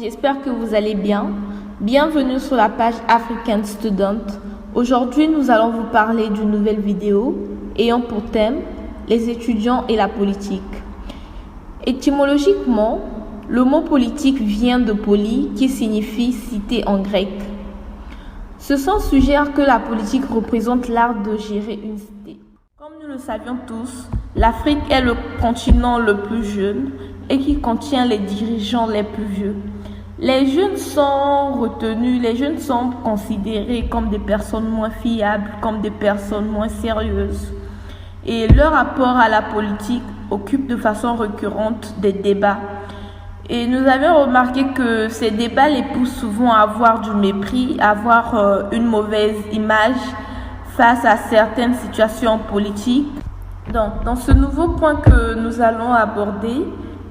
j'espère que vous allez bien. Bienvenue sur la page African Student. Aujourd'hui, nous allons vous parler d'une nouvelle vidéo ayant pour thème les étudiants et la politique. Étymologiquement, le mot politique vient de poli qui signifie cité en grec. Ce sens suggère que la politique représente l'art de gérer une cité. Comme nous le savions tous, l'Afrique est le continent le plus jeune et qui contient les dirigeants les plus vieux. Les jeunes sont retenus, les jeunes sont considérés comme des personnes moins fiables, comme des personnes moins sérieuses. Et leur rapport à la politique occupe de façon récurrente des débats. Et nous avions remarqué que ces débats les poussent souvent à avoir du mépris, à avoir une mauvaise image face à certaines situations politiques. Donc, dans ce nouveau point que nous allons aborder,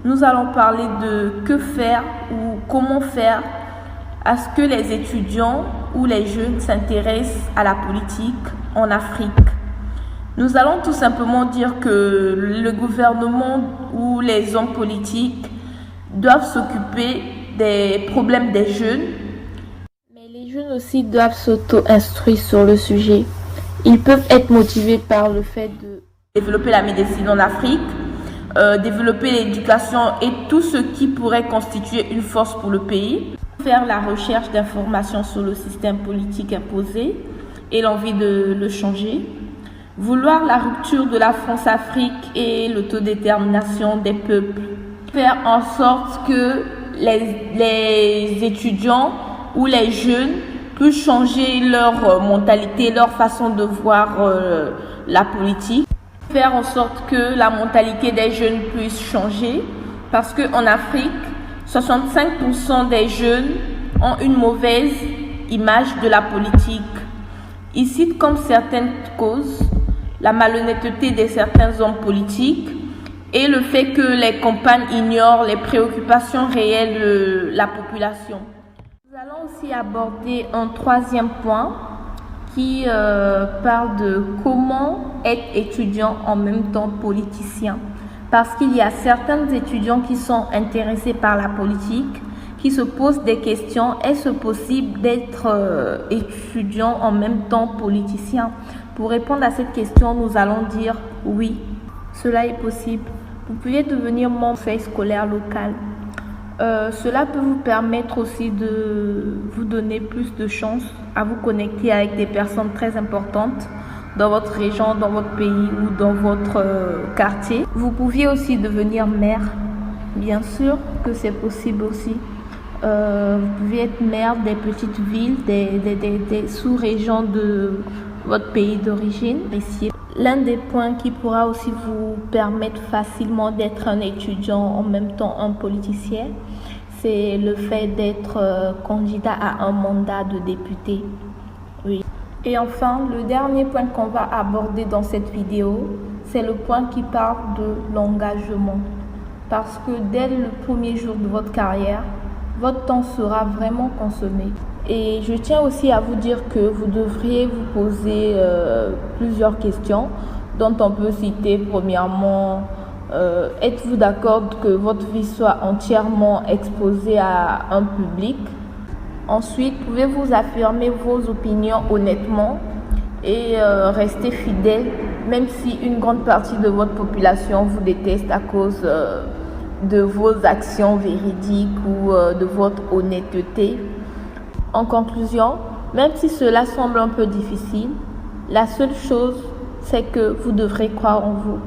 nous allons parler de que faire ou comment faire à ce que les étudiants ou les jeunes s'intéressent à la politique en Afrique. Nous allons tout simplement dire que le gouvernement ou les hommes politiques doivent s'occuper des problèmes des jeunes. Mais les jeunes aussi doivent s'auto-instruire sur le sujet. Ils peuvent être motivés par le fait de développer la médecine en Afrique, développer l'éducation et tout ce qui pourrait constituer une force pour le pays, faire la recherche d'informations sur le système politique imposé et l'envie de le changer, vouloir la rupture de la France-Afrique et l'autodétermination des peuples, faire en sorte que les étudiants ou les jeunes puissent changer leur mentalité, leur façon de voir la politique, faire en sorte que la mentalité des jeunes puisse changer parce qu'en Afrique, 65% des jeunes ont une mauvaise image de la politique. Ils citent comme certaines causes la malhonnêteté de certains hommes politiques et le fait que les campagnes ignorent les préoccupations réelles de la population. Nous allons aussi aborder un troisième point qui parle de comment être étudiant en même temps politicien. Parce qu'il y a certains étudiants qui sont intéressés par la politique, qui se posent des questions. Est-ce possible d'être étudiant en même temps politicien? Pour répondre à cette question, nous allons dire oui, cela est possible. Vous pouvez devenir membre du conseil scolaire local. Cela peut vous permettre aussi de vous donner plus de chance à vous connecter avec des personnes très importantes dans votre région, dans votre pays ou dans votre quartier. Vous pouviez aussi devenir maire. Bien sûr que c'est possible aussi. Vous pouvez être maire des petites villes, des sous-régions de votre pays d'origine. Ici, l'un des points qui pourra aussi vous permettre facilement d'être un étudiant en même temps un politicien, c'est le fait d'être candidat à un mandat de député. Oui. Et enfin, le dernier point qu'on va aborder dans cette vidéo, c'est le point qui parle de l'engagement. Parce que dès le premier jour de votre carrière, votre temps sera vraiment consommé. Et je tiens aussi à vous dire que vous devriez vous poser plusieurs questions dont on peut citer premièrement, êtes-vous d'accord que votre vie soit entièrement exposée à un public? Ensuite, pouvez-vous affirmer vos opinions honnêtement et rester fidèle même si une grande partie de votre population vous déteste à cause de vos actions véridiques ou de votre honnêteté? En conclusion, même si cela semble un peu difficile, la seule chose, c'est que vous devrez croire en vous.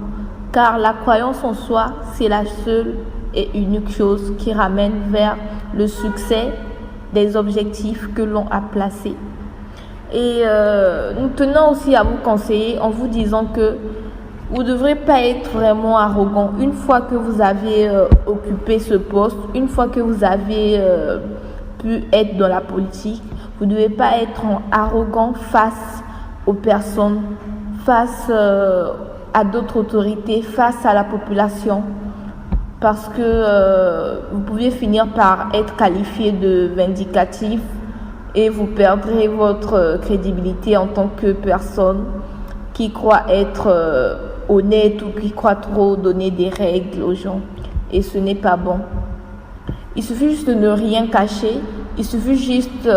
Car la croyance en soi, c'est la seule et unique chose qui ramène vers le succès des objectifs que l'on a placés. Et nous tenons aussi à vous conseiller en vous disant que vous ne devrez pas être vraiment arrogant. Une fois que vous avez occupé ce poste, une fois que vous avez pu être dans la politique, vous ne devez pas être arrogant face aux personnes, face à d'autres autorités, face à la population, parce que vous pouvez finir par être qualifié de vindicatif et vous perdrez votre crédibilité en tant que personne qui croit être honnête ou qui croit trop donner des règles aux gens, et ce n'est pas bon. Il suffit juste de ne rien cacher. Il suffit juste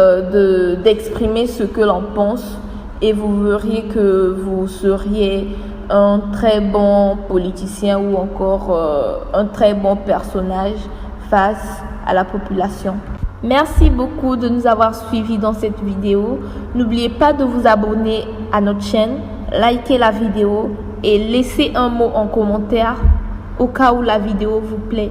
d'exprimer ce que l'on pense et vous verriez que vous seriez un très bon politicien ou encore un très bon personnage face à la population. Merci beaucoup de nous avoir suivis dans cette vidéo. N'oubliez pas de vous abonner à notre chaîne, liker la vidéo et laisser un mot en commentaire au cas où la vidéo vous plaît.